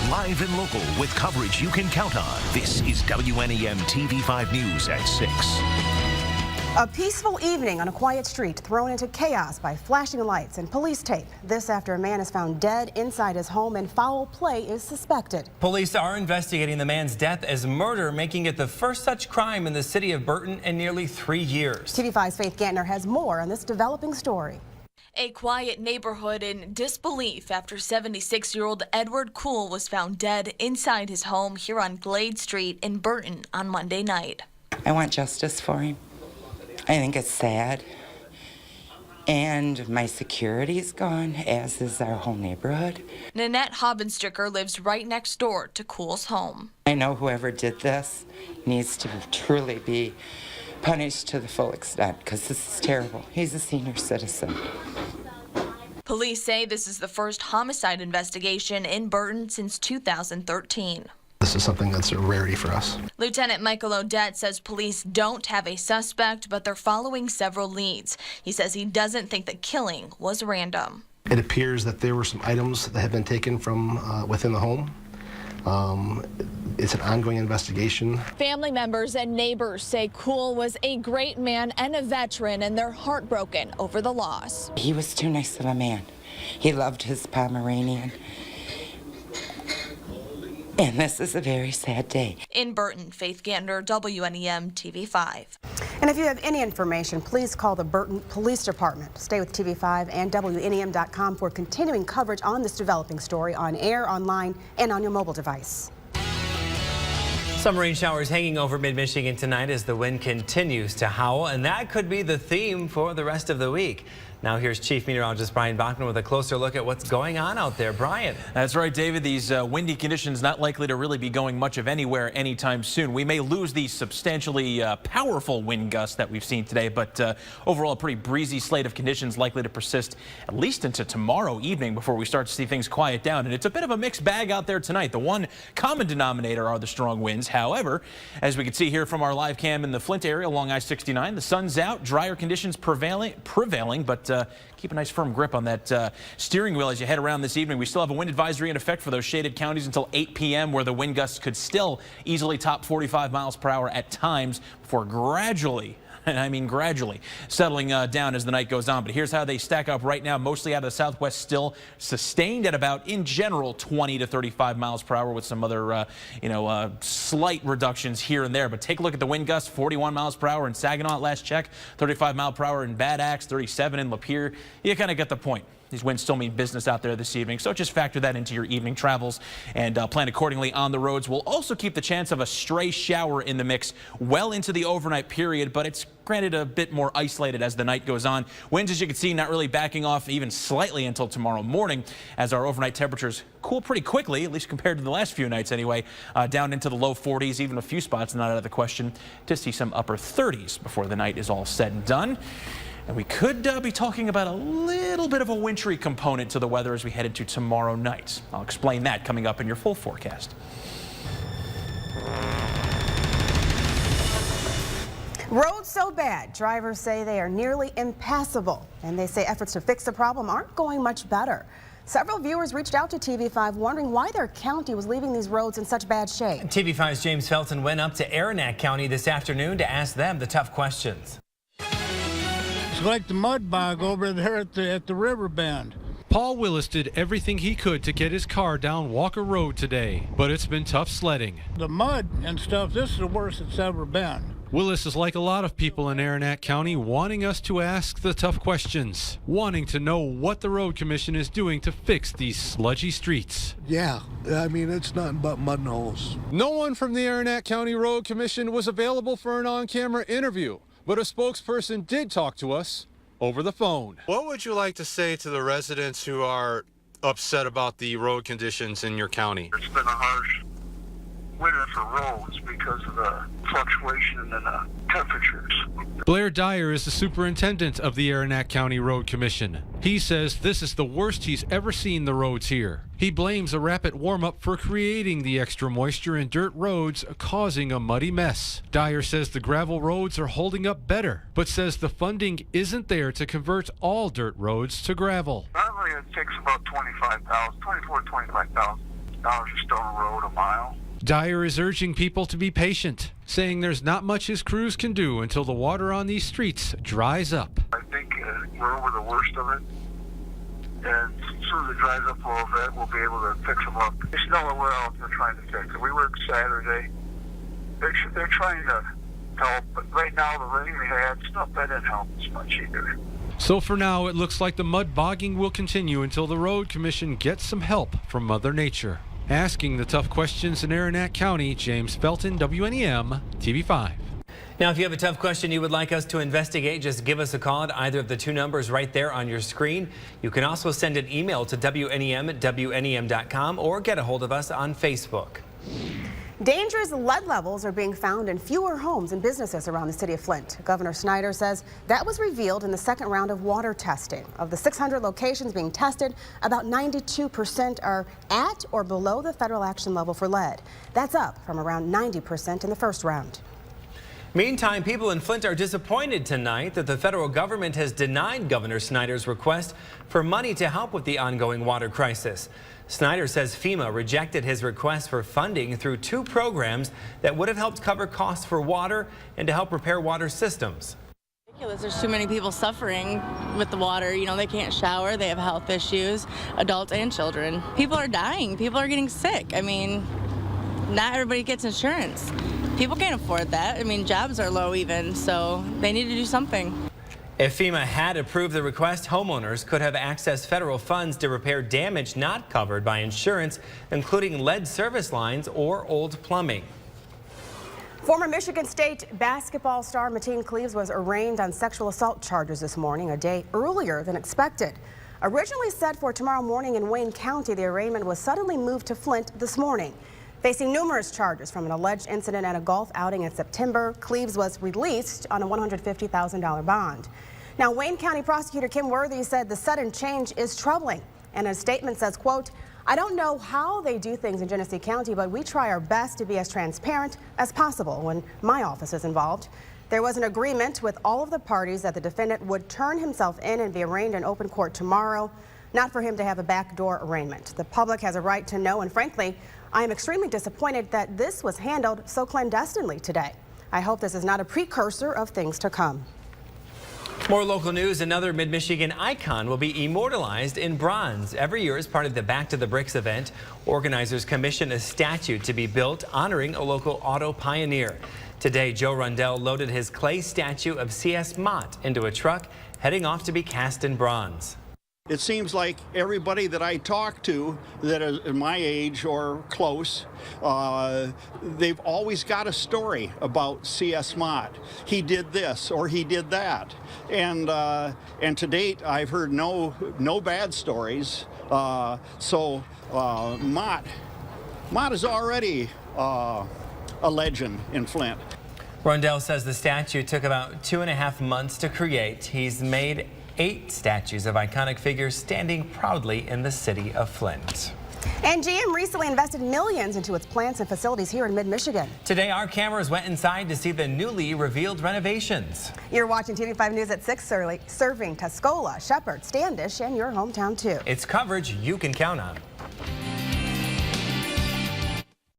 Live and local with coverage you can count on. This is WNEM TV5 News at 6. A peaceful evening on a quiet street thrown into chaos by flashing lights and police tape. This after a man is found dead inside his home and foul play is suspected. Police are investigating the man's death as murder, making it the first such crime in the city of Burton in nearly 3 years. TV5's Faith Gantner has more on this developing story. A quiet neighborhood in disbelief after 76-year-old Edward Kuhl was found dead inside his home here on Glade Street in Burton on Monday night. I want justice for him. I think it's sad. And my security's gone, as is our whole neighborhood. Nanette Hobbenstricker lives right next door to Kuhl's home. I know whoever did this needs to truly be punished to the full extent, because this is terrible. He's a senior citizen. Police say this is the first homicide investigation in Burton since 2013. This is something that's a rarity for us. Lieutenant Michael Odette says police don't have a suspect, but they're following several leads. He says he doesn't think the killing was random. It appears that there were some items that have been taken from within the home. It's an ongoing investigation. Family members and neighbors say Kuhl was a great man and a veteran, and they're heartbroken over the loss. He was too nice of a man. He loved his Pomeranian. And this is a very sad day. In Burton, Faith Gantner, WNEM TV5. And if you have any information, please call the Burton Police Department. Stay with TV5 and WNEM.com for continuing coverage on this developing story on air, online, and on your mobile device. Some rain showers hanging over mid-Michigan tonight as the wind continues to howl, and that could be the theme for the rest of the week. Now here's Chief Meteorologist Brian Bachman with a closer look at what's going on out there. Brian. That's right, David. These windy conditions not likely to really be going much of anywhere anytime soon. We may lose these substantially powerful wind gusts that we've seen today, but overall a pretty breezy slate of conditions likely to persist at least into tomorrow evening before we start to see things quiet down. And it's a bit of a mixed bag out there tonight. The one common denominator are the strong winds. However, as we can see here from our live cam in the Flint area along I-69, the sun's out, drier conditions prevailing, but keep a nice firm grip on that steering wheel as you head around this evening. We still have a wind advisory in effect for those shaded counties until 8 p.m. where the wind gusts could still easily top 45 miles per hour at times before gradually, and I mean gradually, settling down as the night goes on. But here's how they stack up right now. Mostly out of the southwest, still sustained at about, in general, 20 to 35 miles per hour with some other, slight reductions here and there. But take a look at the wind gusts, 41 miles per hour in Saginaw at last check, 35 mile per hour in Bad Axe, 37 in Lapeer. You kind of get the point. These winds still mean business out there this evening, so just factor that into your evening travels and plan accordingly on the roads. We'll also keep the chance of a stray shower in the mix well into the overnight period, but it's granted a bit more isolated as the night goes on. Winds, as you can see, not really backing off even slightly until tomorrow morning as our overnight temperatures cool pretty quickly, at least compared to the last few nights anyway, down into the low 40s, even a few spots not out of the question to see some upper 30s before the night is all said and done. And we could be talking about a little bit of a wintry component to the weather as we head into tomorrow night. I'll explain that coming up in your full forecast. Roads so bad, drivers say they are nearly impassable, and they say efforts to fix the problem aren't going much better. Several viewers reached out to TV5 wondering why their county was leaving these roads in such bad shape. TV5's James Felton went up to Aranac County this afternoon to ask them the tough questions. It's like the mud bog over there at the river bend. Paul Willis did everything he could to get his car down Walker Road today, but it's been tough sledding. The mud and stuff, this is the worst it's ever been. Willis is like a lot of people in Aranac County, wanting us to ask the tough questions, wanting to know what the road commission is doing to fix these sludgy streets. Yeah, I mean, it's nothing but mud and holes. No one from the Aranac County Road Commission was available for an on-camera interview, but a spokesperson did talk to us over the phone. What would you like to say to the residents who are upset about the road conditions in your county? It's been a harsh winter for roads because of the fluctuation in the temperatures. Blair Dyer is the superintendent of the Aranac County Road Commission. He says this is the worst he's ever seen the roads here. He blames a rapid warm-up for creating the extra moisture in dirt roads, causing a muddy mess. Dyer says the gravel roads are holding up better, but says the funding isn't there to convert all dirt roads to gravel. Normally it takes about 25,000, 24,000 to 25,000 Now it's just on the road a mile. Dyer is urging people to be patient, saying there's not much his crews can do until the water on these streets dries up. I think we're over the worst of it. And as soon as it dries up a little bit, we'll be able to fix them up. There's nowhere we're out there trying to fix it. We work Saturday. They're trying to help, but right now the rain we had, stuff that didn't help as much either. So for now, it looks like the mud bogging will continue until the Road Commission gets some help from Mother Nature. Asking the tough questions in Aranac County, James Felton, WNEM TV5. Now, if you have a tough question you would like us to investigate, just give us a call at either of the two numbers right there on your screen. You can also send an email to WNEM@WNEM.com or get a hold of us on Facebook. Dangerous lead levels are being found in fewer homes and businesses around the city of Flint. Governor Snyder says that was revealed in the second round of water testing. Of the 600 locations being tested, about 92% are at or below the federal action level for lead. That's up from around 90% in the first round. Meantime, people in Flint are disappointed tonight that the federal government has denied Governor Snyder's request for money to help with the ongoing water crisis. Snyder says FEMA rejected his request for funding through two programs that would have helped cover costs for water and to help repair water systems. There's too many people suffering with the water. You know, they can't shower, they have health issues, adults and children. People are dying, people are getting sick. I mean, not everybody gets insurance. People can't afford that. I mean, jobs are low even, so they need to do something. If FEMA had approved the request, homeowners could have accessed federal funds to repair damage not covered by insurance, including lead service lines or old plumbing. Former Michigan State basketball star Mateen Cleaves was arraigned on sexual assault charges this morning, a day earlier than expected. Originally set for tomorrow morning in Wayne County, the arraignment was suddenly moved to Flint this morning. Facing numerous charges from an alleged incident at a golf outing in September, Cleaves was released on a $150,000 bond. Now, Wayne County Prosecutor Kim Worthy said the sudden change is troubling, and a statement says, quote, "I don't know how they do things in Genesee County, but we try our best to be as transparent as possible when my office is involved." There was an agreement with all of the parties that the defendant would turn himself in and be arraigned in open court tomorrow, not for him to have a backdoor arraignment. The public has a right to know, and frankly, I am extremely disappointed that this was handled so clandestinely today. I hope this is not a precursor of things to come. More local news. Another Mid-Michigan icon will be immortalized in bronze. Every year as part of the Back to the Bricks event, organizers commission a statue to be built honoring a local auto pioneer. Today, Joe Rundell loaded his clay statue of C.S. Mott into a truck, heading off to be cast in bronze. It seems like everybody that I talk to that is my age or close, they've always got a story about C.S. Mott. He did this or he did that. And to date, I've heard no bad stories. So Mott is already a legend in Flint. Rundell says the statue took about 2.5 months to create. He's made 8 statues of iconic figures standing proudly in the city of Flint. And GM recently invested millions into its plants and facilities here in mid-Michigan. Today, our cameras went inside to see the newly revealed renovations. You're watching TV5 News at 6, serving Tuscola, Shepherd, Standish, and your hometown too. It's coverage you can count on.